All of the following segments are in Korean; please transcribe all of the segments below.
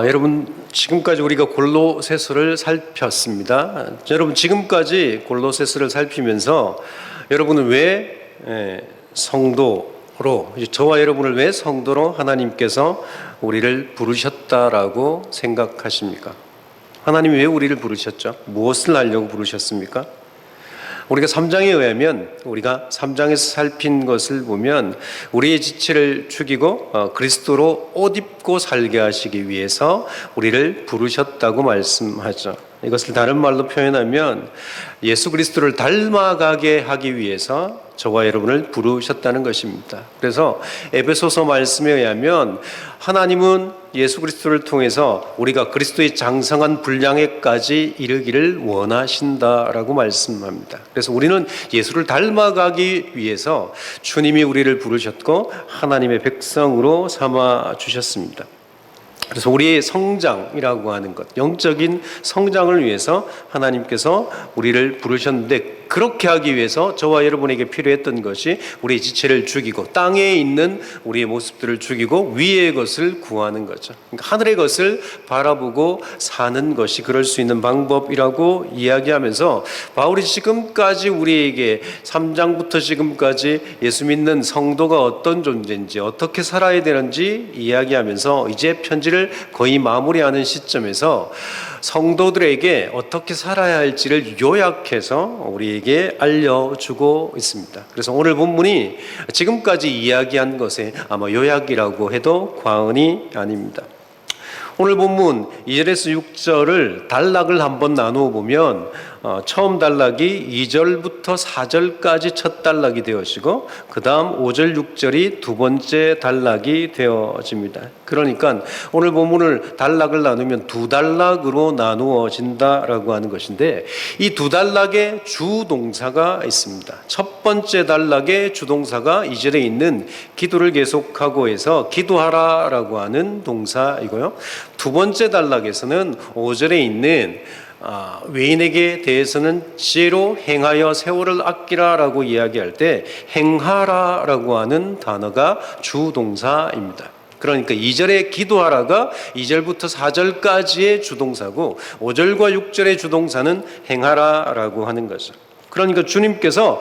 여러분, 지금까지 우리가 골로새서를 살폈습니다. 여러분, 지금까지 골로새서를 살피면서 여러분은 왜 성도로, 저와 여러분을 왜 성도로 하나님께서 우리를 부르셨다라고 생각하십니까? 하나님이 왜 우리를 부르셨죠? 무엇을 하려고 부르셨습니까? 우리가 3장에 의하면, 우리가 3장에서 살핀 것을 보면 우리의 지체를 죽이고 그리스도로 옷 입고 살게 하시기 위해서 우리를 부르셨다고 말씀하죠. 이것을 다른 말로 표현하면 예수 그리스도를 닮아가게 하기 위해서 저와 여러분을 부르셨다는 것입니다. 그래서 에베소서 말씀에 의하면 하나님은 예수 그리스도를 통해서 우리가 그리스도의 장성한 분량에까지 이르기를 원하신다라고 말씀합니다. 그래서 우리는 예수를 닮아가기 위해서 주님이 우리를 부르셨고 하나님의 백성으로 삼아 주셨습니다. 그래서 우리의 성장이라고 하는 것, 영적인 성장을 위해서 하나님께서 우리를 부르셨는데, 그렇게 하기 위해서 저와 여러분에게 필요했던 것이 우리의 지체를 죽이고 땅에 있는 우리의 모습들을 죽이고 위의 것을 구하는 거죠. 그러니까 하늘의 것을 바라보고 사는 것이 그럴 수 있는 방법이라고 이야기하면서 바울이 지금까지 우리에게 3장부터 지금까지 예수 믿는 성도가 어떤 존재인지, 어떻게 살아야 되는지 이야기하면서 이제 편지를 거의 마무리하는 시점에서 성도들에게 어떻게 살아야 할지를 요약해서 우리에게 알려주고 있습니다. 그래서 오늘 본문이 지금까지 이야기한 것의 아마 요약이라고 해도 과언이 아닙니다. 오늘 본문 2절에서 6절을 단락을 한번 나누어 보면 처음 단락이 2절부터 4절까지 첫 단락이 되어지고 그 다음 5절 6절이 두 번째 단락이 되어집니다. 그러니까 오늘 본문을 단락을 나누면 두 단락으로 나누어진다라고 하는 것인데, 이 두 단락에 주동사가 있습니다. 첫 번째 단락의 주동사가 2절에 있는 기도를 계속하고 해서 기도하라라고 하는 동사이고요. 두 번째 단락에서는 5절에 있는 외인에게 대해서는 지혜로 행하여 세월을 아끼라라고 이야기할 때 행하라라고 하는 단어가 주동사입니다. 그러니까 2절에 기도하라가 2절부터 4절까지의 주동사고 5절과 6절의 주동사는 행하라라고 하는 거죠. 그러니까 주님께서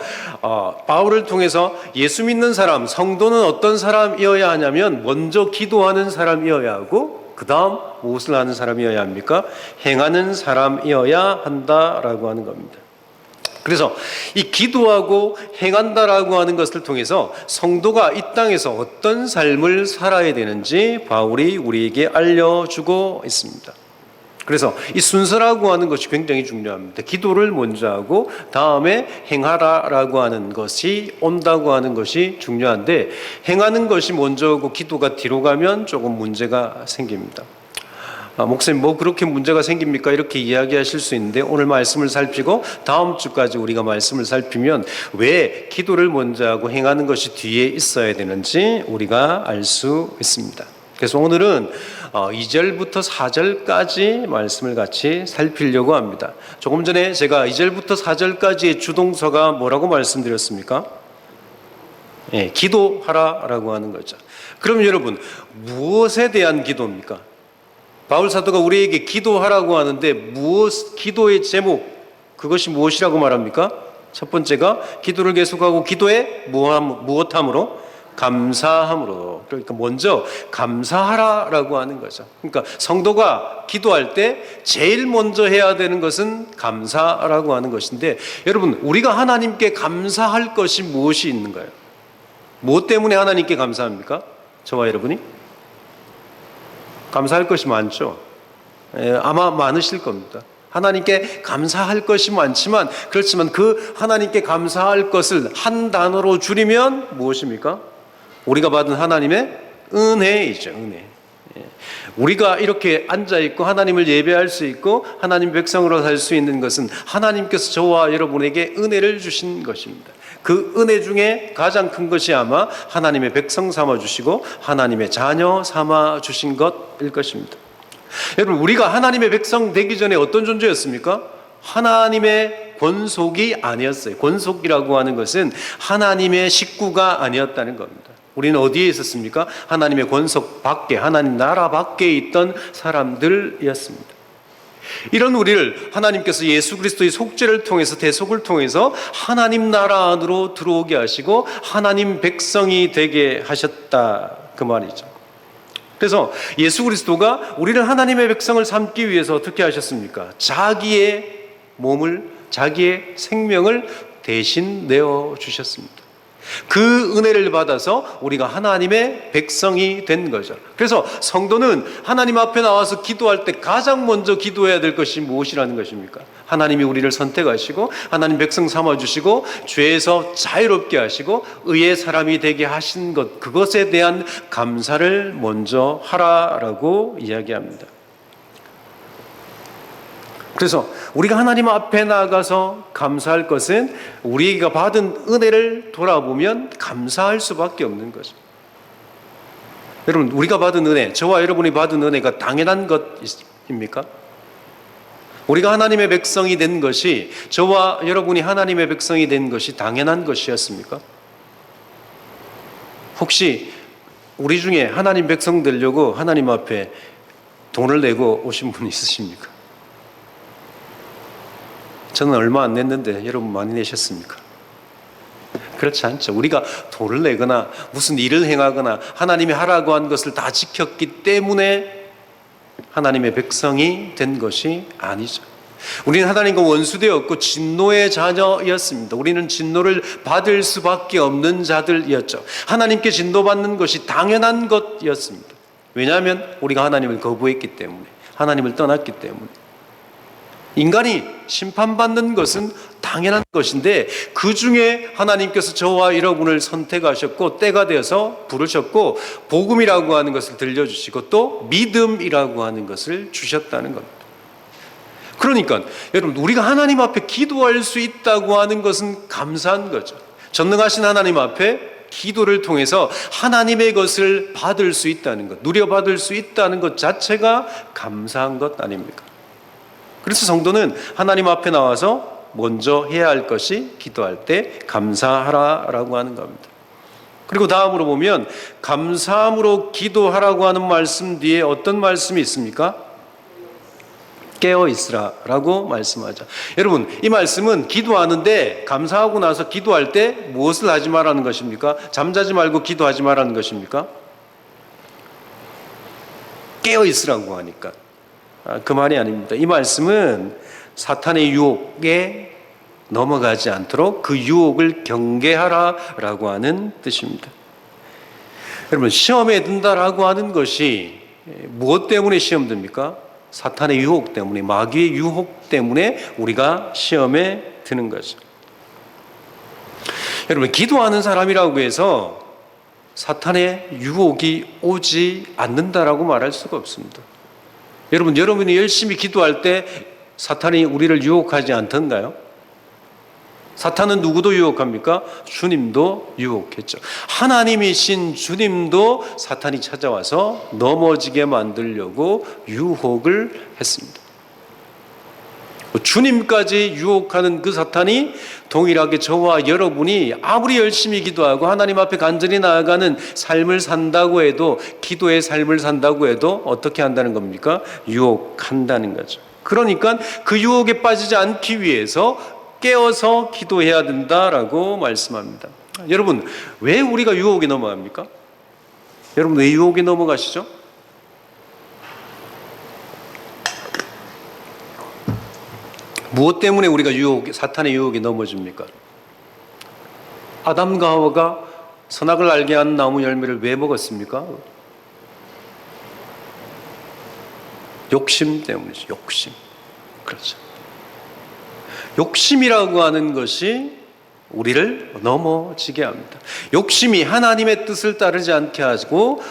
바울을 통해서 예수 믿는 사람, 성도는 어떤 사람이어야 하냐면 먼저 기도하는 사람이어야 하고 그 다음 무엇을 하는 사람이어야 합니까? 행하는 사람이어야 한다라고 하는 겁니다. 그래서 이 기도하고 행한다라고 하는 것을 통해서 성도가 이 땅에서 어떤 삶을 살아야 되는지 바울이 우리에게 알려주고 있습니다. 그래서 이 순서라고 하는 것이 굉장히 중요합니다. 기도를 먼저 하고 다음에 행하라라고 하는 것이 온다고 하는 것이 중요한데, 행하는 것이 먼저 오고 기도가 뒤로 가면 조금 문제가 생깁니다. 목사님, 뭐 그렇게 문제가 생깁니까? 이렇게 이야기하실 수 있는데, 오늘 말씀을 살피고 다음 주까지 우리가 말씀을 살피면 왜 기도를 먼저 하고 행하는 것이 뒤에 있어야 되는지 우리가 알 수 있습니다. 그래서 오늘은 2절부터 4절까지 말씀을 같이 살피려고 합니다. 조금 전에 제가 2절부터 4절까지의 주동사가 뭐라고 말씀드렸습니까? 기도하라라고 하는 거죠. 그럼 여러분, 무엇에 대한 기도입니까? 바울 사도가 우리에게 기도하라고 하는데 기도의 제목, 그것이 무엇이라고 말합니까? 첫 번째가 기도를 계속하고 기도에 무엇함으로? 감사함으로. 그러니까 먼저 감사하라라고 하는 거죠. 그러니까 성도가 기도할 때 제일 먼저 해야 되는 것은 감사라고 하는 것인데, 여러분, 우리가 하나님께 감사할 것이 무엇이 있는가요? 무엇 때문에 하나님께 감사합니까? 저와 여러분이? 감사할 것이 많죠. 아마 많으실 겁니다. 하나님께 감사할 것이 많지만, 그렇지만 그 하나님께 감사할 것을 한 단어로 줄이면 무엇입니까? 우리가 받은 하나님의 은혜이죠. 은혜. 우리가 이렇게 앉아있고 하나님을 예배할 수 있고 하나님 백성으로 살 수 있는 것은 하나님께서 저와 여러분에게 은혜를 주신 것입니다. 그 은혜 중에 가장 큰 것이 아마 하나님의 백성 삼아주시고 하나님의 자녀 삼아주신 것일 것입니다. 여러분, 우리가 하나님의 백성 되기 전에 어떤 존재였습니까? 하나님의 권속이 아니었어요. 권속이라고 하는 것은 하나님의 식구가 아니었다는 겁니다. 우리는 어디에 있었습니까? 하나님의 권속 밖에, 하나님 나라 밖에 있던 사람들이었습니다. 이런 우리를 하나님께서 예수 그리스도의 속죄를 통해서, 대속을 통해서 하나님 나라 안으로 들어오게 하시고 하나님 백성이 되게 하셨다, 그 말이죠. 그래서 예수 그리스도가 우리를 하나님의 백성을 삼기 위해서 어떻게 하셨습니까? 자기의 몸을, 자기의 생명을 대신 내어주셨습니다. 그 은혜를 받아서 우리가 하나님의 백성이 된 거죠. 그래서 성도는 하나님 앞에 나와서 기도할 때 가장 먼저 기도해야 될 것이 무엇이라는 것입니까? 하나님이 우리를 선택하시고 하나님 백성 삼아주시고 죄에서 자유롭게 하시고 의의 사람이 되게 하신 것, 그것에 대한 감사를 먼저 하라라고 이야기합니다. 그래서 우리가 하나님 앞에 나가서 감사할 것은 우리가 받은 은혜를 돌아보면 감사할 수밖에 없는 거죠. 여러분, 우리가 받은 은혜, 저와 여러분이 받은 은혜가 당연한 것입니까? 우리가 하나님의 백성이 된 것이, 저와 여러분이 하나님의 백성이 된 것이 당연한 것이었습니까? 혹시 우리 중에 하나님 백성 되려고 하나님 앞에 돈을 내고 오신 분 있으십니까? 저는 얼마 안 냈는데 여러분 많이 내셨습니까? 그렇지 않죠. 우리가 돈을 내거나 무슨 일을 행하거나 하나님이 하라고 한 것을 다 지켰기 때문에 하나님의 백성이 된 것이 아니죠. 우리는 하나님과 원수되었고 진노의 자녀였습니다. 우리는 진노를 받을 수밖에 없는 자들이었죠. 하나님께 진노받는 것이 당연한 것이었습니다. 왜냐하면 우리가 하나님을 거부했기 때문에, 하나님을 떠났기 때문에. 인간이 심판받는 것은 당연한 것인데, 그 중에 하나님께서 저와 여러분을 선택하셨고 때가 되어서 부르셨고 복음이라고 하는 것을 들려주시고 또 믿음이라고 하는 것을 주셨다는 겁니다. 그러니까 여러분, 우리가 하나님 앞에 기도할 수 있다고 하는 것은 감사한 거죠. 전능하신 하나님 앞에 기도를 통해서 하나님의 것을 받을 수 있다는 것, 누려받을 수 있다는 것 자체가 감사한 것 아닙니까? 그래서 성도는 하나님 앞에 나와서 먼저 해야 할 것이 기도할 때 감사하라라고 하는 겁니다. 그리고 다음으로 보면 감사함으로 기도하라고 하는 말씀 뒤에 어떤 말씀이 있습니까? 깨어 있으라라고 말씀하죠. 여러분, 이 말씀은 기도하는데, 감사하고 나서 기도할 때 무엇을 하지 말라는 것입니까? 잠자지 말고 기도하지 말라는 것입니까? 깨어 있으라고 하니까. 그 말이 아닙니다. 이 말씀은 사탄의 유혹에 넘어가지 않도록 그 유혹을 경계하라라고 하는 뜻입니다. 여러분, 시험에 든다라고 하는 것이 무엇 때문에 시험 듭니까? 사탄의 유혹 때문에, 마귀의 유혹 때문에 우리가 시험에 드는 거죠. 여러분, 기도하는 사람이라고 해서 사탄의 유혹이 오지 않는다라고 말할 수가 없습니다. 여러분, 여러분이 열심히 기도할 때 사탄이 우리를 유혹하지 않던가요? 사탄은 누구도 유혹합니까? 주님도 유혹했죠. 하나님이신 주님도 사탄이 찾아와서 넘어지게 만들려고 유혹을 했습니다. 주님까지 유혹하는 그 사탄이 동일하게 저와 여러분이 아무리 열심히 기도하고 하나님 앞에 간절히 나아가는 삶을 산다고 해도, 기도의 삶을 산다고 해도 어떻게 한다는 겁니까? 유혹한다는 거죠. 그러니까 그 유혹에 빠지지 않기 위해서 깨어서 기도해야 된다라고 말씀합니다. 여러분, 왜 우리가 유혹에 넘어갑니까? 여러분, 왜 유혹에 넘어가시죠? 무엇 때문에 우리가 사탄의 유혹에 넘어집니까? 아담과 하와가 선악을 알게 하는 나무 열매를 왜 먹었습니까? 욕심 때문이죠. 욕심. 그렇죠. 욕심이라고 하는 것이 우리를 넘어지게 합니다. 욕심이 하나님의 뜻을 따르지 않고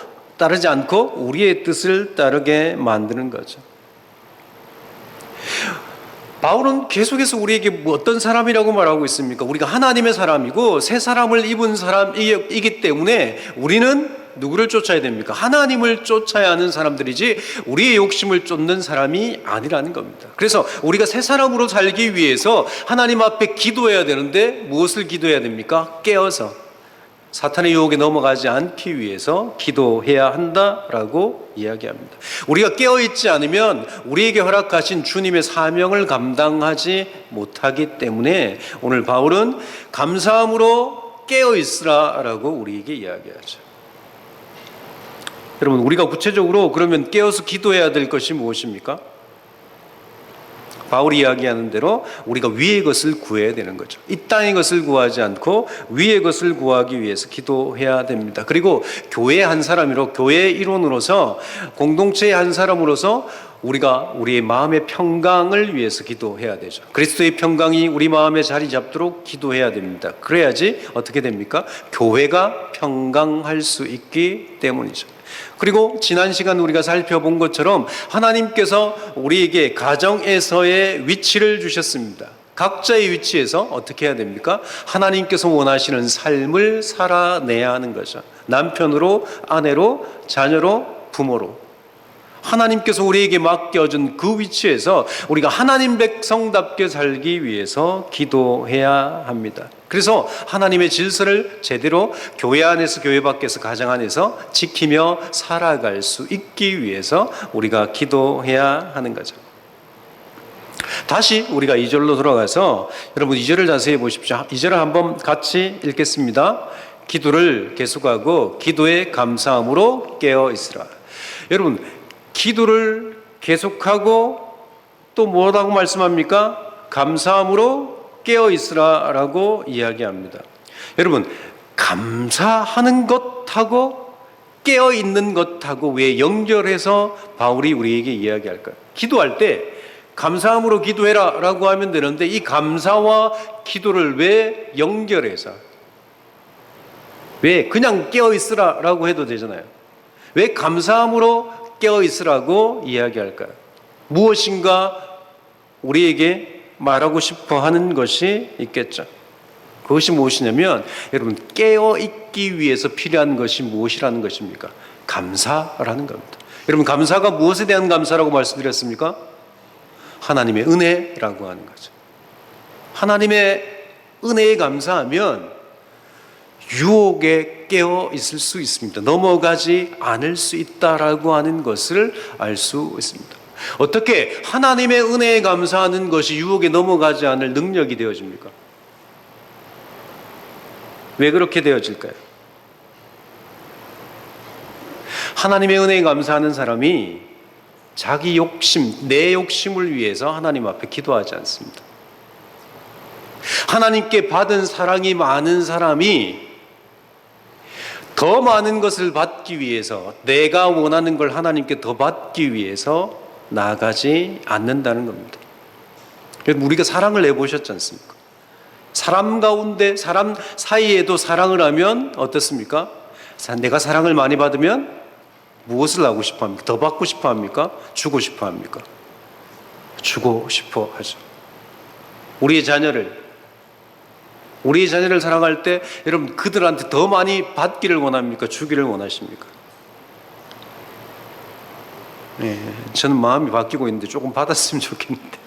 우리의 뜻을 따르게 만드는 거죠. 바울은 계속해서 우리에게 어떤 사람이라고 말하고 있습니까? 우리가 하나님의 사람이고 새 사람을 입은 사람이기 때문에 우리는 누구를 쫓아야 됩니까? 하나님을 쫓아야 하는 사람들이지 우리의 욕심을 쫓는 사람이 아니라는 겁니다. 그래서 우리가 새 사람으로 살기 위해서 하나님 앞에 기도해야 되는데 무엇을 기도해야 됩니까? 깨어서. 사탄의 유혹에 넘어가지 않기 위해서 기도해야 한다라고 이야기합니다. 우리가 깨어있지 않으면 우리에게 허락하신 주님의 사명을 감당하지 못하기 때문에 오늘 바울은 감사함으로 깨어있으라라고 우리에게 이야기하죠. 여러분, 우리가 구체적으로 그러면 깨어서 기도해야 될 것이 무엇입니까? 바울이 이야기하는 대로 우리가 위의 것을 구해야 되는 거죠. 이 땅의 것을 구하지 않고 위의 것을 구하기 위해서 기도해야 됩니다. 그리고 교회의 한 사람으로, 교회의 일원으로서, 공동체의 한 사람으로서 우리가 우리의 마음의 평강을 위해서 기도해야 되죠. 그리스도의 평강이 우리 마음에 자리 잡도록 기도해야 됩니다. 그래야지 어떻게 됩니까? 교회가 평강할 수 있기 때문이죠. 그리고 지난 시간 우리가 살펴본 것처럼 하나님께서 우리에게 가정에서의 위치를 주셨습니다. 각자의 위치에서 어떻게 해야 됩니까? 하나님께서 원하시는 삶을 살아내야 하는 거죠. 남편으로, 아내로, 자녀로, 부모로. 하나님께서 우리에게 맡겨준 그 위치에서 우리가 하나님 백성답게 살기 위해서 기도해야 합니다. 그래서 하나님의 질서를 제대로 교회 안에서, 교회 밖에서, 가정 안에서 지키며 살아갈 수 있기 위해서 우리가 기도해야 하는 거죠. 다시 우리가 2절로 돌아가서 여러분 2절을 자세히 보십시오. 2절을 한번 같이 읽겠습니다. 기도를 계속하고 기도에 감사함으로 깨어 있으라. 여러분, 기도를 계속하고 또 뭐라고 말씀합니까? 감사함으로 깨어 있으라라고 이야기합니다. 여러분, 감사하는 것하고 깨어 있는 것하고 왜 연결해서 바울이 우리에게 이야기할까요? 기도할 때 감사함으로 기도해라라고 하면 되는데 이 감사와 기도를 왜 연결해서, 왜 그냥 깨어 있으라라고 해도 되잖아요. 왜 감사함으로 깨어 있으라고 이야기할까요? 무엇인가 우리에게 말하고 싶어 하는 것이 있겠죠. 그것이 무엇이냐면 여러분, 깨어 있기 위해서 필요한 것이 무엇이라는 것입니까? 감사라는 겁니다. 여러분, 감사가 무엇에 대한 감사라고 말씀드렸습니까? 하나님의 은혜라고 하는 거죠. 하나님의 은혜에 감사하면 유혹에 깨어 있을 수 있습니다. 넘어가지 않을 수 있다라고 하는 것을 알 수 있습니다. 어떻게 하나님의 은혜에 감사하는 것이 유혹에 넘어가지 않을 능력이 되어집니까? 왜 그렇게 되어질까요? 하나님의 은혜에 감사하는 사람이 자기 욕심, 내 욕심을 위해서 하나님 앞에 기도하지 않습니다. 하나님께 받은 사랑이 많은 사람이 더 많은 것을 받기 위해서, 내가 원하는 걸 하나님께 더 받기 위해서 나아가지 않는다는 겁니다. 우리가 사랑을 해보셨지 않습니까? 사람 가운데, 사람 사이에도 사랑을 하면 어떻습니까? 내가 사랑을 많이 받으면 무엇을 하고 싶어 합니까? 더 받고 싶어 합니까? 주고 싶어 합니까? 주고 싶어 하죠. 우리의 자녀를 사랑할 때 여러분, 그들한테 더 많이 받기를 원합니까? 주기를 원하십니까? 네, 저는 마음이 바뀌고 있는데 조금 받았으면 좋겠는데.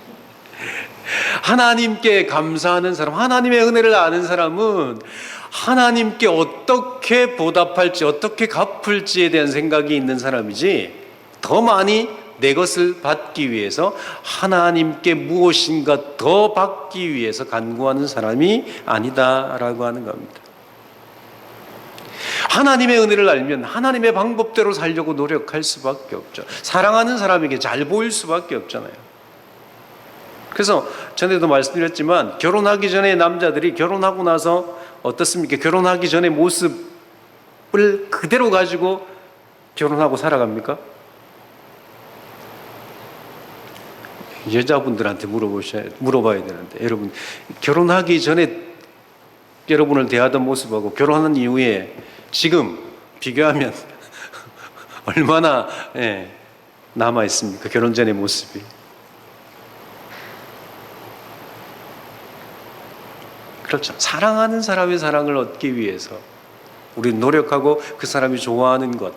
하나님께 감사하는 사람, 하나님의 은혜를 아는 사람은 하나님께 어떻게 보답할지, 어떻게 갚을지에 대한 생각이 있는 사람이지, 더 많이 내 것을 받기 위해서, 하나님께 무엇인가 더 받기 위해서 간구하는 사람이 아니다라고 하는 겁니다. 하나님의 은혜를 알면 하나님의 방법대로 살려고 노력할 수밖에 없죠. 사랑하는 사람에게 잘 보일 수밖에 없잖아요. 그래서 전에도 말씀드렸지만 결혼하기 전에 남자들이 결혼하고 나서 어떻습니까? 결혼하기 전에 모습을 그대로 가지고 결혼하고 살아갑니까? 여자분들한테 물어봐야 되는데, 여러분, 결혼하기 전에 여러분을 대하던 모습하고 결혼한 이후에 지금 비교하면 얼마나 남아 있습니까? 결혼 전의 모습이. 그렇죠. 사랑하는 사람의 사랑을 얻기 위해서 우리는 노력하고, 그 사람이 좋아하는 것,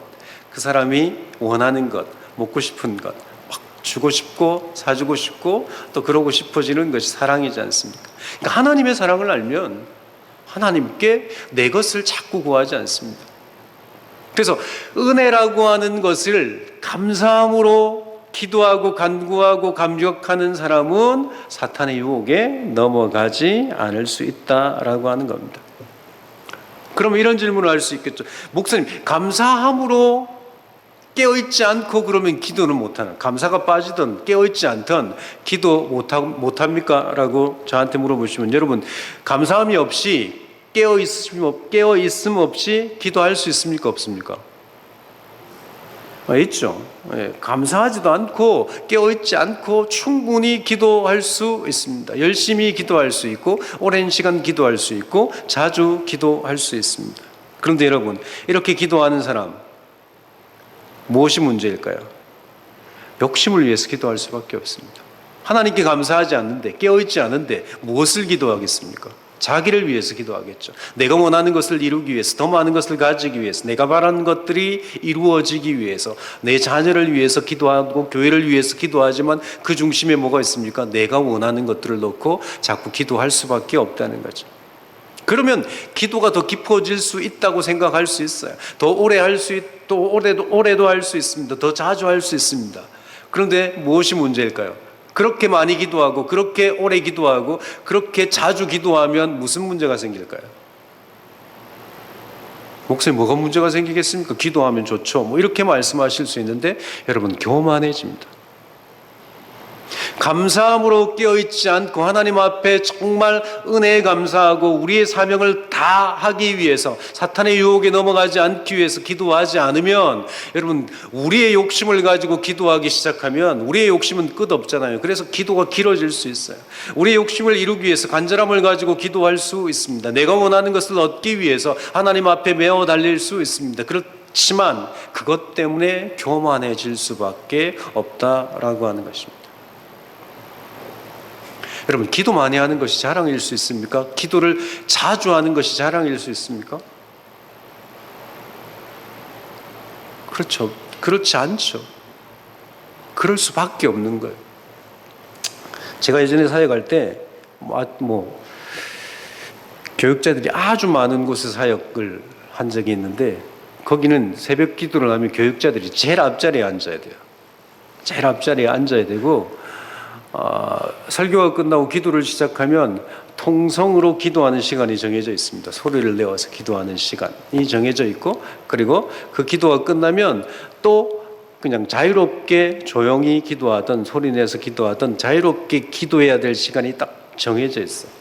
그 사람이 원하는 것, 먹고 싶은 것 막 주고 싶고 사주고 싶고 또 그러고 싶어지는 것이 사랑이지 않습니까? 그러니까 하나님의 사랑을 알면 하나님께 내 것을 자꾸 구하지 않습니다. 그래서 은혜라고 하는 것을 감사함으로 기도하고 간구하고 감격하는 사람은 사탄의 유혹에 넘어가지 않을 수 있다라고 하는 겁니다. 그러면 이런 질문을 할 수 있겠죠. 목사님, 감사함으로 깨어있지 않고 그러면 기도는 못하나? 감사가 빠지든 깨어있지 않든 기도 못합니까? 라고 저한테 물어보시면, 여러분, 감사함이 없이 깨어있음 없이 기도할 수 있습니까? 없습니까? 있죠. 감사하지도 않고 깨어있지 않고 충분히 기도할 수 있습니다. 열심히 기도할 수 있고 오랜 시간 기도할 수 있고 자주 기도할 수 있습니다. 그런데 여러분, 이렇게 기도하는 사람 무엇이 문제일까요? 욕심을 위해서 기도할 수밖에 없습니다. 하나님께 감사하지 않는데, 깨어있지 않은데 무엇을 기도하겠습니까? 자기를 위해서 기도하겠죠. 내가 원하는 것을 이루기 위해서, 더 많은 것을 가지기 위해서, 내가 바라는 것들이 이루어지기 위해서, 내 자녀를 위해서 기도하고 교회를 위해서 기도하지만 그 중심에 뭐가 있습니까? 내가 원하는 것들을 놓고 자꾸 기도할 수밖에 없다는 거죠. 그러면 기도가 더 깊어질 수 있다고 생각할 수 있어요. 더 오래 할 수 또 오래도 할 수 있습니다. 더 자주 할 수 있습니다. 그런데 무엇이 문제일까요? 그렇게 많이 기도하고 그렇게 오래 기도하고 그렇게 자주 기도하면 무슨 문제가 생길까요? 목사님, 뭐가 문제가 생기겠습니까? 기도하면 좋죠. 뭐 이렇게 말씀하실 수 있는데 여러분, 교만해집니다. 감사함으로 깨어있지 않고 하나님 앞에 정말 은혜에 감사하고 우리의 사명을 다 하기 위해서, 사탄의 유혹에 넘어가지 않기 위해서 기도하지 않으면, 여러분, 우리의 욕심을 가지고 기도하기 시작하면 우리의 욕심은 끝없잖아요. 그래서 기도가 길어질 수 있어요. 우리의 욕심을 이루기 위해서 간절함을 가지고 기도할 수 있습니다. 내가 원하는 것을 얻기 위해서 하나님 앞에 메어 달릴 수 있습니다. 그렇지만 그것 때문에 교만해질 수밖에 없다라고 하는 것입니다. 여러분, 기도 많이 하는 것이 자랑일 수 있습니까? 기도를 자주 하는 것이 자랑일 수 있습니까? 그렇죠. 그렇지 않죠. 그럴 수밖에 없는 거예요. 제가 예전에 사역할 때 교육자들이 아주 많은 곳에 사역을 한 적이 있는데, 거기는 새벽 기도를 하면 교육자들이 제일 앞자리에 앉아야 돼요. 제일 앞자리에 앉아야 되고, 설교가 끝나고 기도를 시작하면 통성으로 기도하는 시간이 정해져 있습니다. 소리를 내어서 기도하는 시간이 정해져 있고, 그리고 그 기도가 끝나면 또 그냥 자유롭게 조용히 기도하든 소리 내서 기도하든 자유롭게 기도해야 될 시간이 딱 정해져 있어요.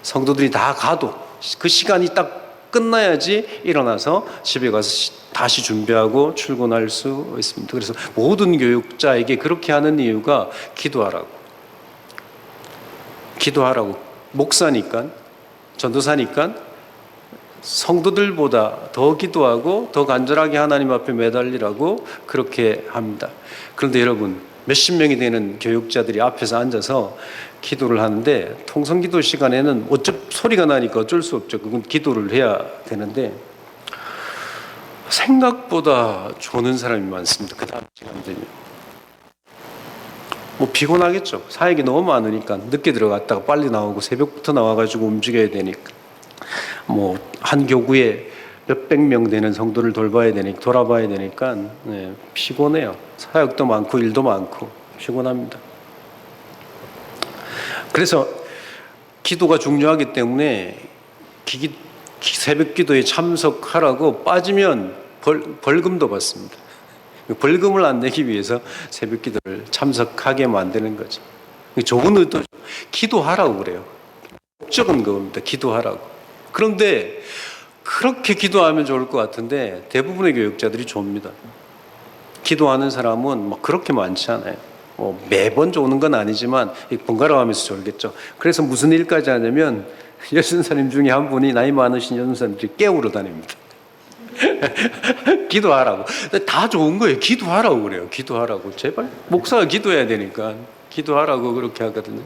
성도들이 다 가도 그 시간이 딱 끝나야지 일어나서 집에 가서 다시 준비하고 출근할 수 있습니다. 그래서 모든 교육자에게 그렇게 하는 이유가 기도하라고. 목사니까, 전도사니까 성도들보다 더 기도하고 더 간절하게 하나님 앞에 매달리라고 그렇게 합니다. 그런데 여러분, 몇십 명이 되는 교육자들이 앞에서 앉아서 기도를 하는데, 통성기도 시간에는 소리가 나니까 어쩔 수 없죠. 그건 기도를 해야 되는데 생각보다 조는 사람이 많습니다. 그 다음 시간 되면 피곤하겠죠. 사역이 너무 많으니까 늦게 들어갔다가 빨리 나오고 새벽부터 나와가지고 움직여야 되니까, 한 교구에 몇백 명 되는 성도를 돌봐야 되니까 피곤해요. 사역도 많고 일도 많고 피곤합니다. 그래서 기도가 중요하기 때문에 새벽 기도에 참석하라고 빠지면 벌금도 받습니다. 벌금을 안 내기 위해서 새벽 기도를 참석하게 만드는 거죠. 좋은 의도죠. 기도하라고 그래요. 목적은 그겁니다. 기도하라고. 그런데 그렇게 기도하면 좋을 것 같은데 대부분의 교육자들이 좁니다. 기도하는 사람은 그렇게 많지 않아요. 매번 좋은 건 아니지만 번갈아 가면서 졸겠죠. 그래서 무슨 일까지 하냐면, 여선사님 중에 한 분이, 나이 많으신 여선사님들이 깨우러 다닙니다. 기도하라고. 다 좋은 거예요. 기도하라고 그래요. 기도하라고. 제발. 목사가 기도해야 되니까 기도하라고 그렇게 하거든요.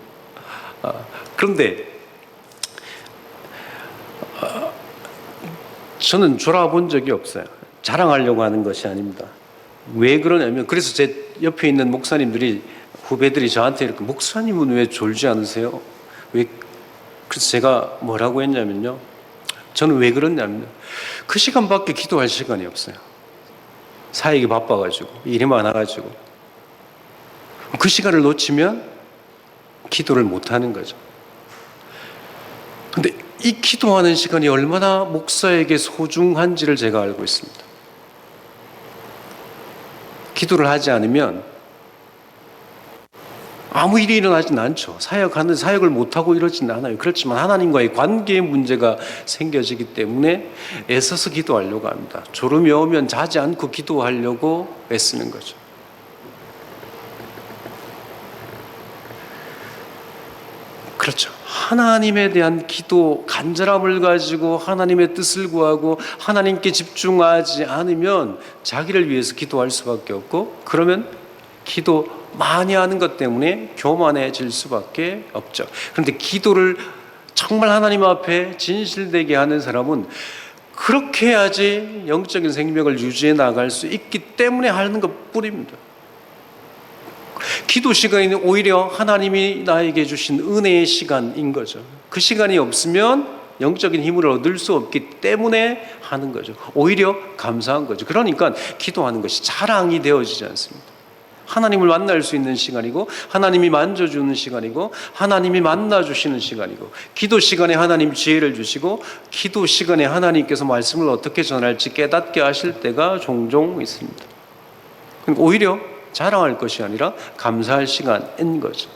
그런데 저는 졸아본 적이 없어요. 자랑하려고 하는 것이 아닙니다. 왜 그러냐면, 그래서 제 옆에 있는 목사님들이, 후배들이 저한테 이렇게, 목사님은 왜 졸지 않으세요? 그래서 제가 뭐라고 했냐면요, 저는 왜 그러냐면 그 시간밖에 기도할 시간이 없어요. 사역이 바빠가지고 일이 많아가지고 그 시간을 놓치면 기도를 못하는 거죠. 근데 이 기도하는 시간이 얼마나 목사에게 소중한지를 제가 알고 있습니다. 기도를 하지 않으면 아무 일이 일어나진 않죠. 사역을 못하고 이러진 않아요. 그렇지만 하나님과의 관계에 문제가 생겨지기 때문에 애써서 기도하려고 합니다. 졸음이 오면 자지 않고 기도하려고 애쓰는 거죠. 그렇죠. 하나님에 대한 기도, 간절함을 가지고 하나님의 뜻을 구하고 하나님께 집중하지 않으면 자기를 위해서 기도할 수밖에 없고, 그러면 기도 많이 하는 것 때문에 교만해질 수밖에 없죠. 그런데 기도를 정말 하나님 앞에 진실되게 하는 사람은 그렇게 해야지 영적인 생명을 유지해 나갈 수 있기 때문에 하는 것 뿐입니다. 기도 시간이 오히려 하나님이 나에게 주신 은혜의 시간인 거죠. 그 시간이 없으면 영적인 힘을 얻을 수 없기 때문에 하는 거죠. 오히려 감사한 거죠. 그러니까 기도하는 것이 자랑이 되어지지 않습니다. 하나님을 만날 수 있는 시간이고, 하나님이 만져주는 시간이고, 하나님이 만나주시는 시간이고, 기도 시간에 하나님 지혜를 주시고, 기도 시간에 하나님께서 말씀을 어떻게 전할지 깨닫게 하실 때가 종종 있습니다. 오히려 자랑할 것이 아니라 감사할 시간인 거죠.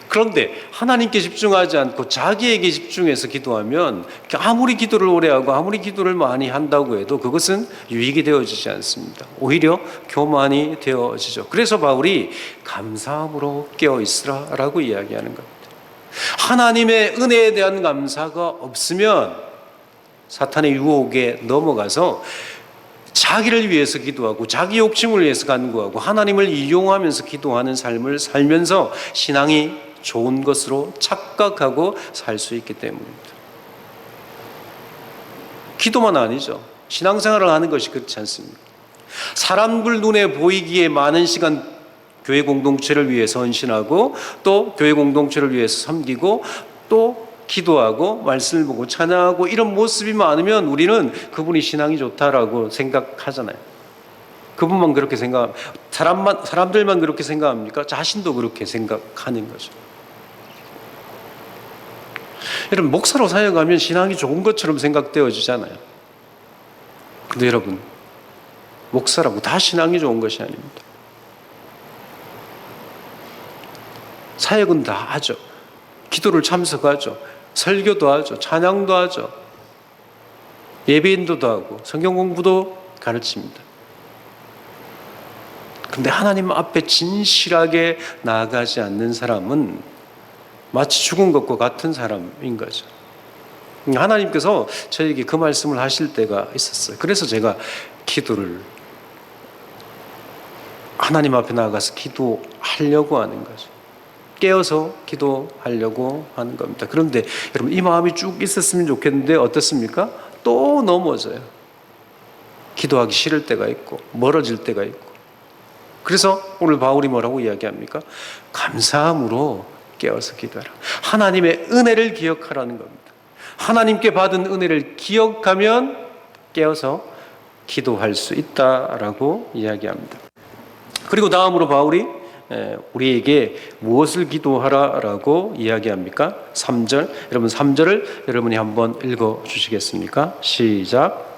그런데 하나님께 집중하지 않고 자기에게 집중해서 기도하면 아무리 기도를 오래 하고 아무리 기도를 많이 한다고 해도 그것은 유익이 되어지지 않습니다. 오히려 교만이 되어지죠. 그래서 바울이 감사함으로 깨어있으라라고 이야기하는 겁니다. 하나님의 은혜에 대한 감사가 없으면 사탄의 유혹에 넘어가서 자기를 위해서 기도하고 자기 욕심을 위해서 간구하고 하나님을 이용하면서 기도하는 삶을 살면서 신앙이 좋은 것으로 착각하고 살 수 있기 때문입니다. 기도만 아니죠. 신앙생활을 하는 것이 그렇지 않습니까? 사람들 눈에 보이기에 많은 시간 교회 공동체를 위해서 헌신하고 또 교회 공동체를 위해서 섬기고 또 기도하고 말씀을 보고 찬양하고 이런 모습이 많으면 우리는 그분이 신앙이 좋다라고 생각하잖아요. 그분만 그렇게 사람들만 그렇게 생각합니까? 자신도 그렇게 생각하는 거죠. 여러분, 목사로 사역하면 신앙이 좋은 것처럼 생각되어지잖아요. 근데 여러분, 목사라고 다 신앙이 좋은 것이 아닙니다. 사역은 다 하죠. 기도를 참석하죠. 설교도 하죠. 찬양도 하죠. 예배인도도 하고 성경 공부도 가르칩니다. 그런데 하나님 앞에 진실하게 나아가지 않는 사람은 마치 죽은 것과 같은 사람인 거죠. 하나님께서 저에게 그 말씀을 하실 때가 있었어요. 그래서 제가 기도를 하나님 앞에 나아가서 기도하려고 하는 거죠. 깨어서 기도하려고 하는 겁니다. 그런데 여러분, 이 마음이 쭉 있었으면 좋겠는데 어떻습니까? 또 넘어져요. 기도하기 싫을 때가 있고 멀어질 때가 있고. 그래서 오늘 바울이 뭐라고 이야기합니까? 감사함으로 깨어서 기도하라. 하나님의 은혜를 기억하라는 겁니다. 하나님께 받은 은혜를 기억하면 깨어서 기도할 수 있다라고 이야기합니다. 그리고 다음으로 바울이 우리에게 무엇을 기도하라라고 이야기합니까? 3절. 여러분, 3절을 여러분이 한번 읽어 주시겠습니까? 시작.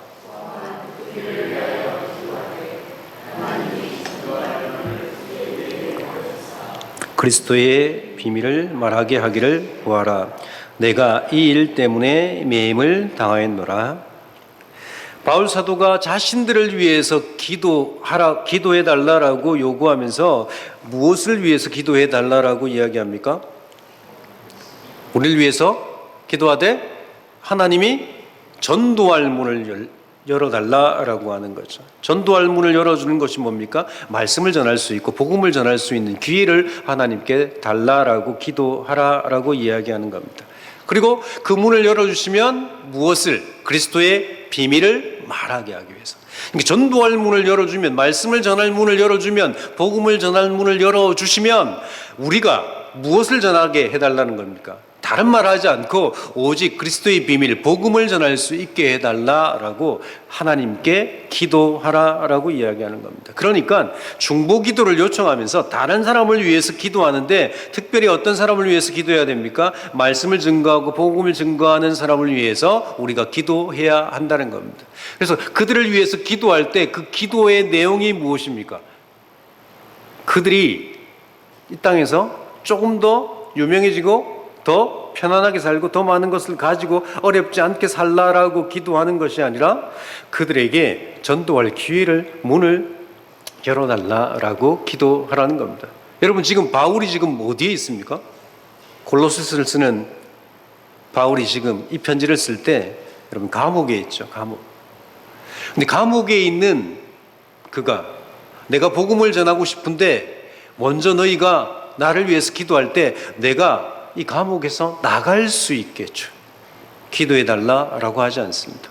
그리스도의 비밀을 말하게 하기를 구하라. 내가 이 일 때문에 매임을 당하였노라. 바울 사도가 자신들을 위해서 기도해달라고 요구하면서 무엇을 위해서 기도해달라고 이야기합니까? 우리를 위해서 기도하되 하나님이 전도할 문을 열어달라라고 하는 거죠. 전도할 문을 열어주는 것이 뭡니까? 말씀을 전할 수 있고 복음을 전할 수 있는 기회를 하나님께 달라라고 기도하라라고 이야기하는 겁니다. 그리고 그 문을 열어주시면 무엇을? 그리스도의 비밀을 말하게 하기 위해서. 그러니까 전도할 문을 열어주면, 말씀을 전할 문을 열어주면, 복음을 전할 문을 열어주시면 우리가 무엇을 전하게 해달라는 겁니까? 다른 말 하지 않고 오직 그리스도의 비밀, 복음을 전할 수 있게 해달라라고 하나님께 기도하라라고 이야기하는 겁니다. 그러니까 중보 기도를 요청하면서 다른 사람을 위해서 기도하는데 특별히 어떤 사람을 위해서 기도해야 됩니까? 말씀을 증거하고 복음을 증거하는 사람을 위해서 우리가 기도해야 한다는 겁니다. 그래서 그들을 위해서 기도할 때 그 기도의 내용이 무엇입니까? 그들이 이 땅에서 조금 더 유명해지고 더 편안하게 살고 더 많은 것을 가지고 어렵지 않게 살라라고 기도하는 것이 아니라 그들에게 전도할 기회를, 문을 열어달라라고 기도하라는 겁니다. 여러분, 지금 바울이 지금 어디에 있습니까? 골로새서를 쓰는 바울이 지금 이 편지를 쓸 때 여러분 감옥에 있죠. 감옥. 근데 감옥에 있는 그가 내가 복음을 전하고 싶은데 먼저 너희가 나를 위해서 기도할 때 내가 이 감옥에서 나갈 수 있게 기도해 달라라고 하지 않습니다.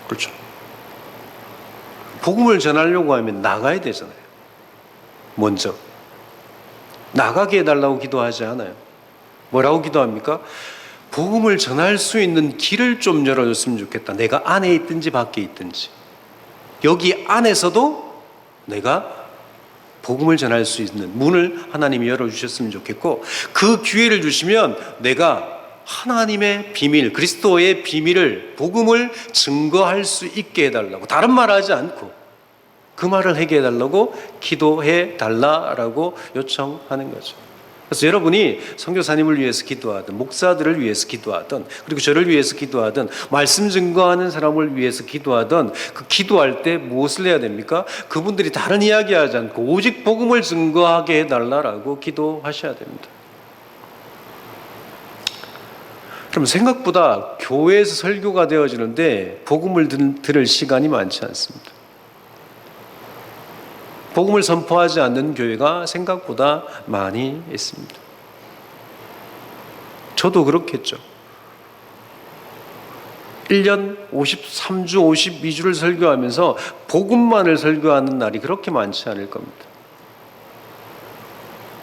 그렇죠? 복음을 전하려고 하면 나가야 되잖아요. 먼저 나가게 해달라고 기도하지 않아요. 뭐라고 기도합니까? 복음을 전할 수 있는 길을 좀 열어줬으면 좋겠다. 내가 안에 있든지 밖에 있든지 여기 안에서도 내가 복음을 전할 수 있는 문을 하나님이 열어주셨으면 좋겠고, 그 기회를 주시면 내가 하나님의 비밀, 그리스도의 비밀을, 복음을 증거할 수 있게 해달라고, 다른 말 하지 않고 그 말을 하게 해달라고 기도해 달라라고 요청하는 거죠. 그래서 여러분이 선교사님을 위해서 기도하든 목사들을 위해서 기도하든 그리고 저를 위해서 기도하든 말씀 증거하는 사람을 위해서 기도하든 그 기도할 때 무엇을 해야 됩니까? 그분들이 다른 이야기 하지 않고 오직 복음을 증거하게 해달라라고 기도하셔야 됩니다. 그럼 생각보다 교회에서 설교가 되어지는데 복음을 들을 시간이 많지 않습니다. 복음을 선포하지 않는 교회가 생각보다 많이 있습니다. 저도 그렇겠죠. 1년 53주, 52주를 설교하면서 복음만을 설교하는 날이 그렇게 많지 않을 겁니다.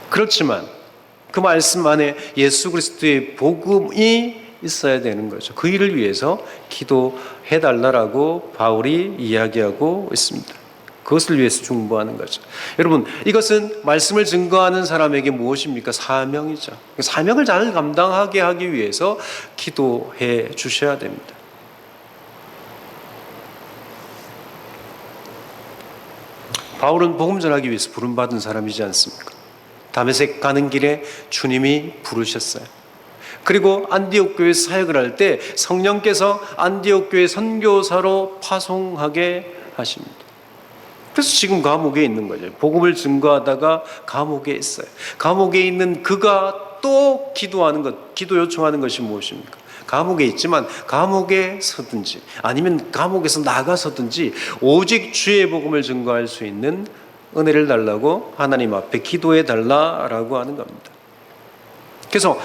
그렇지만 그 말씀 안에 예수 그리스도의 복음이 있어야 되는 거죠. 그 일을 위해서 기도해달라고 바울이 이야기하고 있습니다. 그것을 위해서 중보하는 거죠. 여러분, 이것은 말씀을 증거하는 사람에게 무엇입니까? 사명이죠. 사명을 잘 감당하게 하기 위해서 기도해 주셔야 됩니다. 바울은 복음 전하기 위해서 부름받은 사람이지 않습니까? 다메섹 가는 길에 주님이 부르셨어요. 그리고 안디옥 교회 사역을 할 때 성령께서 안디옥 교회 선교사로 파송하게 하십니다. 그래서 지금 감옥에 있는 거죠. 복음을 증거하다가 감옥에 있어요. 감옥에 있는 그가 또 기도하는 것, 기도 요청하는 것이 무엇입니까? 감옥에 있지만 감옥에 서든지 아니면 감옥에서 나가서든지 오직 주의 복음을 증거할 수 있는 은혜를 달라고 하나님 앞에 기도해 달라라고 하는 겁니다. 그래서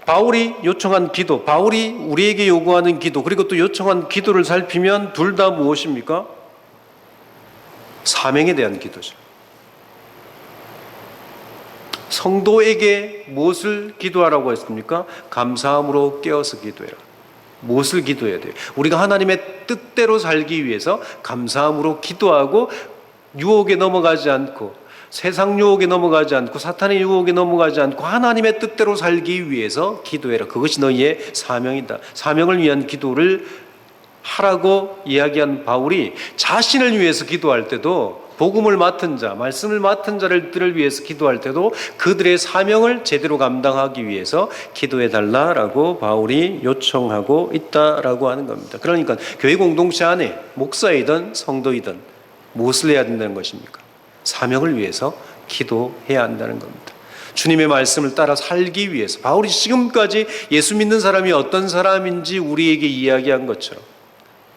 바울이 요청한 기도, 바울이 우리에게 요구하는 기도, 그리고 또 요청한 기도를 살피면 둘 다 무엇입니까? 사명에 대한 기도죠. 성도에게 무엇을 기도하라고 했습니까? 감사함으로 깨어서 기도해라. 무엇을 기도해야 돼요? 우리가 하나님의 뜻대로 살기 위해서 감사함으로 기도하고 유혹에 넘어가지 않고 세상 유혹에 넘어가지 않고 사탄의 유혹에 넘어가지 않고 하나님의 뜻대로 살기 위해서 기도해라. 그것이 너희의 사명이다. 사명을 위한 기도를 하라고 이야기한 바울이 자신을 위해서 기도할 때도 복음을 맡은 자, 말씀을 맡은 자들을 위해서 기도할 때도 그들의 사명을 제대로 감당하기 위해서 기도해 달라라고 바울이 요청하고 있다라고 하는 겁니다. 그러니까 교회 공동체 안에 목사이든 성도이든 무엇을 해야 된다는 것입니까? 사명을 위해서 기도해야 한다는 겁니다. 주님의 말씀을 따라 살기 위해서 바울이 지금까지 예수 믿는 사람이 어떤 사람인지 우리에게 이야기한 것처럼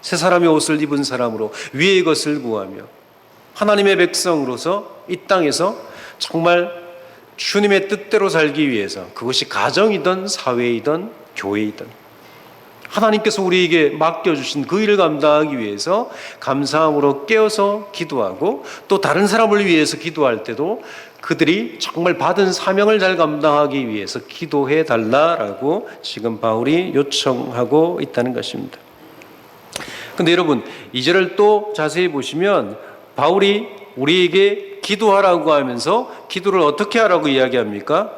새 사람의 옷을 입은 사람으로 위의 것을 구하며 하나님의 백성으로서 이 땅에서 정말 주님의 뜻대로 살기 위해서 그것이 가정이든 사회이든 교회이든 하나님께서 우리에게 맡겨주신 그 일을 감당하기 위해서 감사함으로 깨어서 기도하고 또 다른 사람을 위해서 기도할 때도 그들이 정말 받은 사명을 잘 감당하기 위해서 기도해 달라라고 지금 바울이 요청하고 있다는 것입니다. 근데 여러분, 이 절을 또 자세히 보시면 바울이 우리에게 기도하라고 하면서 기도를 어떻게 하라고 이야기합니까?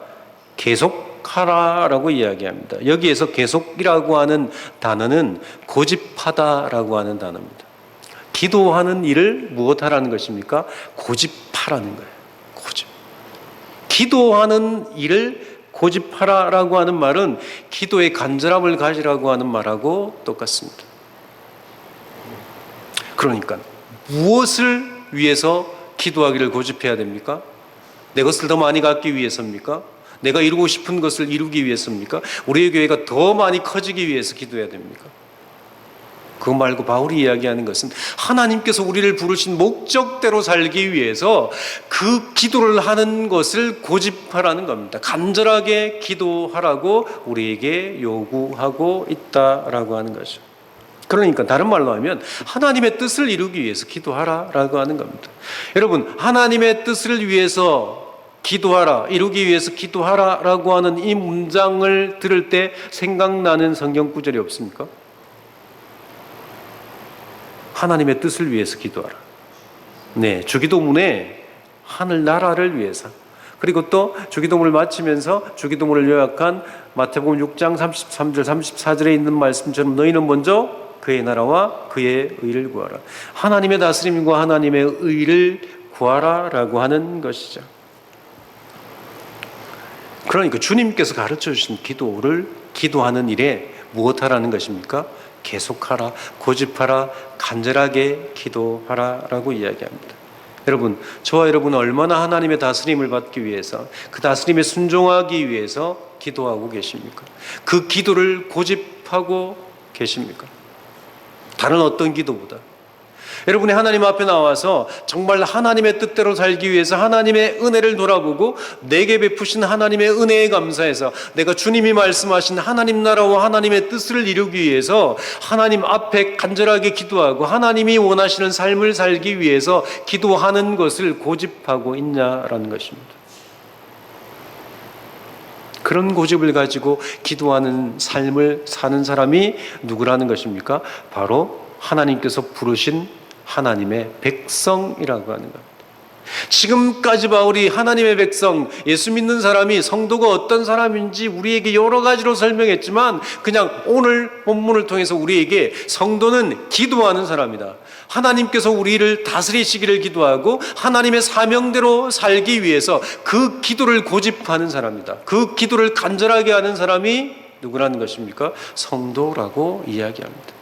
계속하라라고 이야기합니다. 여기에서 계속이라고 하는 단어는 고집하다라고 하는 단어입니다. 기도하는 일을 무엇하라는 것입니까? 고집하라는 거예요. 고집. 기도하는 일을 고집하라라고 하는 말은 기도의 간절함을 가지라고 하는 말하고 똑같습니다. 그러니까 무엇을 위해서 기도하기를 고집해야 됩니까? 내 것을 더 많이 갖기 위해서입니까? 내가 이루고 싶은 것을 이루기 위해서입니까? 우리의 교회가 더 많이 커지기 위해서 기도해야 됩니까? 그거 말고 바울이 이야기하는 것은 하나님께서 우리를 부르신 목적대로 살기 위해서 그 기도를 하는 것을 고집하라는 겁니다. 간절하게 기도하라고 우리에게 요구하고 있다라고 하는 거죠. 그러니까 다른 말로 하면 하나님의 뜻을 이루기 위해서 기도하라라고 하는 겁니다. 여러분, 하나님의 뜻을 위해서 기도하라, 이루기 위해서 기도하라라고 하는 이 문장을 들을 때 생각나는 성경 구절이 없습니까? 하나님의 뜻을 위해서 기도하라. 네, 주기도문에 하늘나라를 위해서, 그리고 또 주기도문을 마치면서 주기도문을 요약한 마태복음 6장 33절 34절에 있는 말씀처럼 너희는 먼저 그의 나라와 그의 의를 구하라. 하나님의 다스림과 하나님의 의를 구하라라고 하는 것이죠. 그러니까 주님께서 가르쳐 주신 기도를 기도하는 일에 무엇하라는 것입니까? 계속하라, 고집하라, 간절하게 기도하라라고 이야기합니다. 여러분, 저와 여러분은 얼마나 하나님의 다스림을 받기 위해서, 그 다스림에 순종하기 위해서 기도하고 계십니까? 그 기도를 고집하고 계십니까? 다른 어떤 기도보다 여러분이 하나님 앞에 나와서 정말 하나님의 뜻대로 살기 위해서 하나님의 은혜를 돌아보고 내게 베푸신 하나님의 은혜에 감사해서 내가 주님이 말씀하신 하나님 나라와 하나님의 뜻을 이루기 위해서 하나님 앞에 간절하게 기도하고 하나님이 원하시는 삶을 살기 위해서 기도하는 것을 고집하고 있냐라는 것입니다. 그런 고집을 가지고 기도하는 삶을 사는 사람이 누구라는 것입니까? 바로 하나님께서 부르신 하나님의 백성이라고 하는 겁니다. 지금까지 바울이 하나님의 백성, 예수 믿는 사람이 성도가 어떤 사람인지 우리에게 여러 가지로 설명했지만 그냥 오늘 본문을 통해서 우리에게 성도는 기도하는 사람이다. 하나님께서 우리를 다스리시기를 기도하고 하나님의 사명대로 살기 위해서 그 기도를 고집하는 사람이다. 그 기도를 간절하게 하는 사람이 누구라는 것입니까? 성도라고 이야기합니다.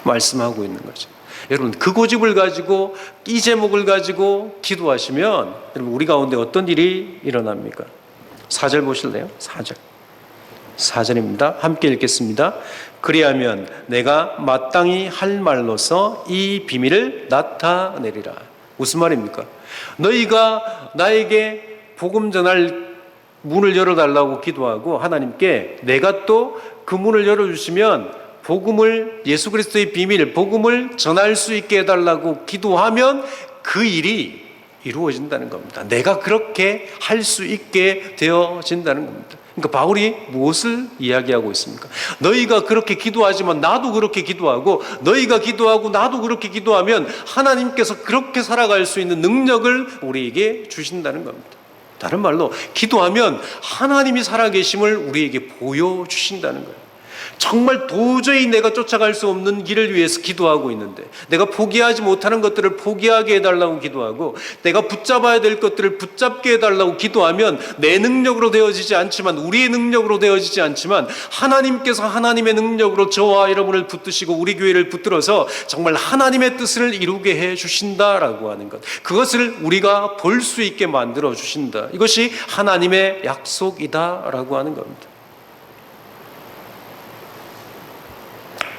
말씀하고 있는 거죠. 여러분, 그 고집을 가지고 이 제목을 가지고 기도하시면 여러분 우리 가운데 어떤 일이 일어납니까? 4절 보실래요? 4절입니다. 함께 읽겠습니다. 그리하면 내가 마땅히 할 말로서 이 비밀을 나타내리라. 무슨 말입니까? 너희가 나에게 복음 전할 문을 열어달라고 기도하고 하나님께 내가 또 그 문을 열어주시면 복음을, 예수 그리스도의 비밀, 복음을 전할 수 있게 해달라고 기도하면 그 일이 이루어진다는 겁니다. 내가 그렇게 할 수 있게 되어진다는 겁니다. 그러니까 바울이 무엇을 이야기하고 있습니까? 너희가 그렇게 기도하지만 나도 그렇게 기도하고 너희가 기도하고 나도 그렇게 기도하면 하나님께서 그렇게 살아갈 수 있는 능력을 우리에게 주신다는 겁니다. 다른 말로 기도하면 하나님이 살아계심을 우리에게 보여주신다는 거예요. 정말 도저히 내가 쫓아갈 수 없는 길을 위해서 기도하고 있는데 내가 포기하지 못하는 것들을 포기하게 해달라고 기도하고 내가 붙잡아야 될 것들을 붙잡게 해달라고 기도하면 내 능력으로 되어지지 않지만 우리의 능력으로 되어지지 않지만 하나님께서 하나님의 능력으로 저와 여러분을 붙드시고 우리 교회를 붙들어서 정말 하나님의 뜻을 이루게 해 주신다라고 하는 것, 그것을 우리가 볼 수 있게 만들어 주신다. 이것이 하나님의 약속이다라고 하는 겁니다.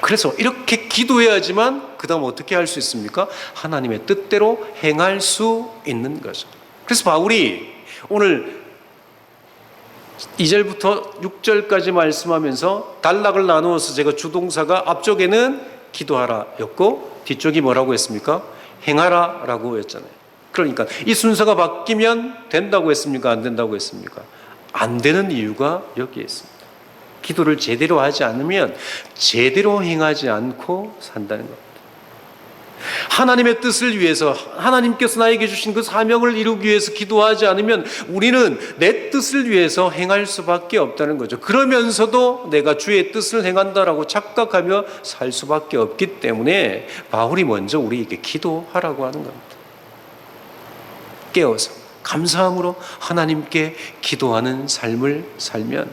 그래서 이렇게 기도해야지만 그 다음 어떻게 할 수 있습니까? 하나님의 뜻대로 행할 수 있는 거죠. 그래서 바울이 오늘 2절부터 6절까지 말씀하면서 단락을 나누어서 제가 주동사가 앞쪽에는 기도하라 였고 뒤쪽이 뭐라고 했습니까? 행하라 라고 했잖아요. 그러니까 이 순서가 바뀌면 된다고 했습니까? 안 된다고 했습니까? 안 되는 이유가 여기에 있습니다. 기도를 제대로 하지 않으면 제대로 행하지 않고 산다는 겁니다. 하나님의 뜻을 위해서, 하나님께서 나에게 주신 그 사명을 이루기 위해서 기도하지 않으면 우리는 내 뜻을 위해서 행할 수밖에 없다는 거죠. 그러면서도 내가 주의 뜻을 행한다라고 착각하며 살 수밖에 없기 때문에 바울이 먼저 우리에게 기도하라고 하는 겁니다. 깨어서 감사함으로 하나님께 기도하는 삶을 살면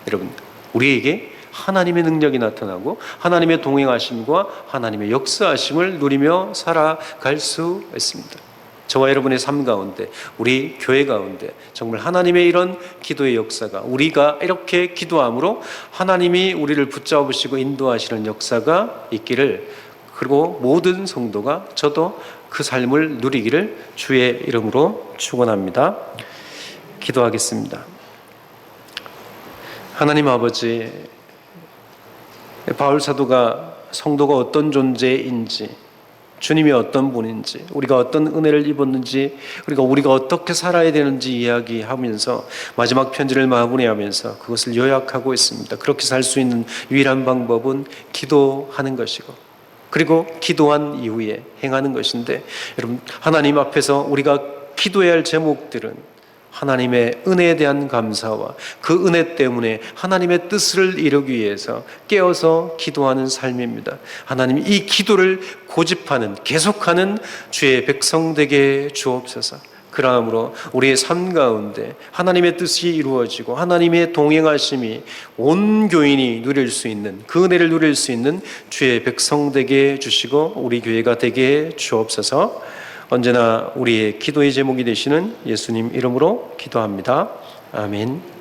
여러분, 우리에게 하나님의 능력이 나타나고 하나님의 동행하심과 하나님의 역사하심을 누리며 살아갈 수 있습니다. 저와 여러분의 삶 가운데, 우리 교회 가운데 정말 하나님의 이런 기도의 역사가, 우리가 이렇게 기도함으로 하나님이 우리를 붙잡으시고 인도하시는 역사가 있기를, 그리고 모든 성도가 저도 그 삶을 누리기를 주의 이름으로 축원합니다. 기도하겠습니다. 하나님 아버지, 바울 사도가 성도가 어떤 존재인지, 주님이 어떤 분인지, 우리가 어떤 은혜를 입었는지, 우리가 어떻게 살아야 되는지 이야기하면서 마지막 편지를 마무리하면서 그것을 요약하고 있습니다. 그렇게 살 수 있는 유일한 방법은 기도하는 것이고, 그리고 기도한 이후에 행하는 것인데, 여러분, 하나님 앞에서 우리가 기도해야 할 제목들은 하나님의 은혜에 대한 감사와 그 은혜 때문에 하나님의 뜻을 이루기 위해서 깨어서 기도하는 삶입니다. 하나님, 이 기도를 고집하는, 계속하는 주의 백성 되게 주옵소서. 그러므로 우리의 삶 가운데 하나님의 뜻이 이루어지고 하나님의 동행하심이 온 교인이 누릴 수 있는, 그 은혜를 누릴 수 있는 주의 백성 되게 주시고 우리 교회가 되게 주옵소서. 언제나 우리의 기도의 제목이 되시는 예수님 이름으로 기도합니다. 아멘.